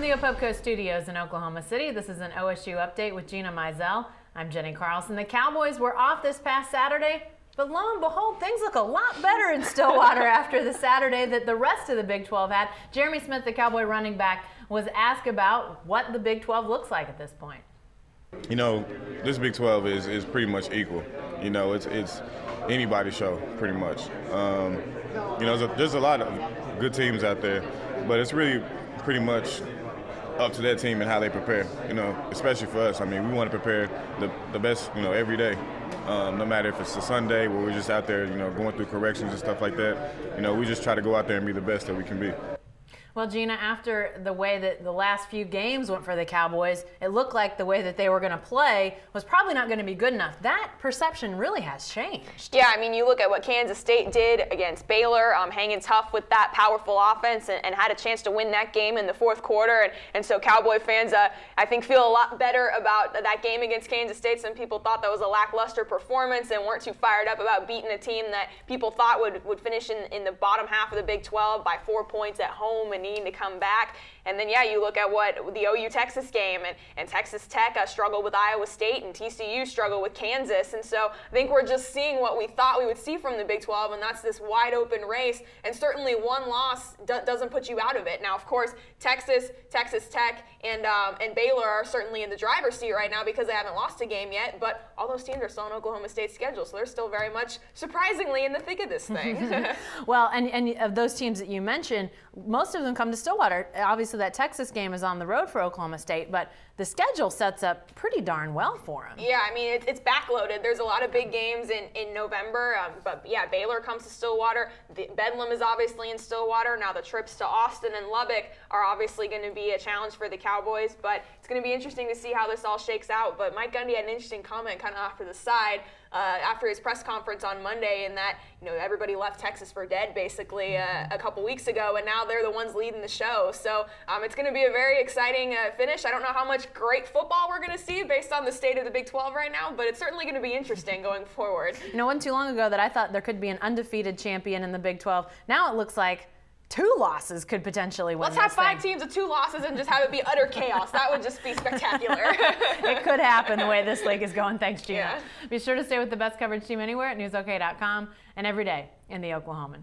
the Opopco Studios in Oklahoma City, this is an OSU update with Gina Mizell. I'm Jenny Carlson. The Cowboys were off this past Saturday, but lo and behold, things look a lot better in Stillwater after the Saturday that the rest of the Big 12 had. Jeremy Smith, the Cowboy running back, was asked about what the Big 12 looks like at this point. You know, this Big 12 is pretty much equal. You know, it's anybody's show, pretty much. You know, there's a lot of good teams out there, but it's really pretty much up to that team and how they prepare, you know, especially for us. I mean, we want to prepare the best, you know, every day, no matter if it's a Sunday where we're just out there, you know, going through corrections and stuff like that. You know, we just try to go out there and be the best that we can be. Well, Gina, after the way that the last few games went for the Cowboys, it looked like the way that they were going to play was probably not going to be good enough. That perception really has changed. Yeah, I mean, you look at what Kansas State did against Baylor, hanging tough with that powerful offense and had a chance to win that game in the fourth quarter. And so Cowboy fans, I think, feel a lot better about that game against Kansas State. Some people thought that was a lackluster performance and weren't too fired up about beating a team that people thought would finish in the bottom half of the Big 12 by 4 points at home and needing to come back. And then, yeah, you look at what the OU-Texas game, and Texas Tech struggled with Iowa State, and TCU struggled with Kansas. And so I think we're just seeing what we thought we would see from the Big 12, and that's this wide-open race. And certainly one loss doesn't put you out of it. Now, of course, Texas Tech, and Baylor are certainly in the driver's seat right now because they haven't lost a game yet, but all those teams are still on Oklahoma State's schedule, so they're still very much, surprisingly, in the thick of this thing. Well, and of those teams that you mentioned, most of them come to Stillwater. Obviously, that Texas game is on the road for Oklahoma State, but the schedule sets up pretty darn well for them. Yeah, I mean, it's backloaded. There's a lot of big games in November, but yeah, Baylor comes to Stillwater. Bedlam is obviously in Stillwater. Now the trips to Austin and Lubbock are obviously going to be a challenge for the Cowboys, but it's going to be interesting to see how this all shakes out. But Mike Gundy had an interesting comment kind of off to the side after his press conference on Monday, in that, you know, everybody left Texas for dead basically a couple weeks ago, and now they're the ones leading the show. So it's going to be a very exciting finish. I don't know how much great football we're going to see based on the state of the Big 12 right now, but it's certainly going to be interesting going forward. You know, wasn't too long ago that I thought there could be an undefeated champion in the Big 12. Now it looks like 2 losses could potentially win. Let's have 5 teams with 2 losses and just have it be utter chaos. That would just be spectacular. It could happen the way this league is going. Thanks, Gina. Yeah. Be sure to stay with the best coverage team anywhere at newsok.com and every day in the Oklahoman.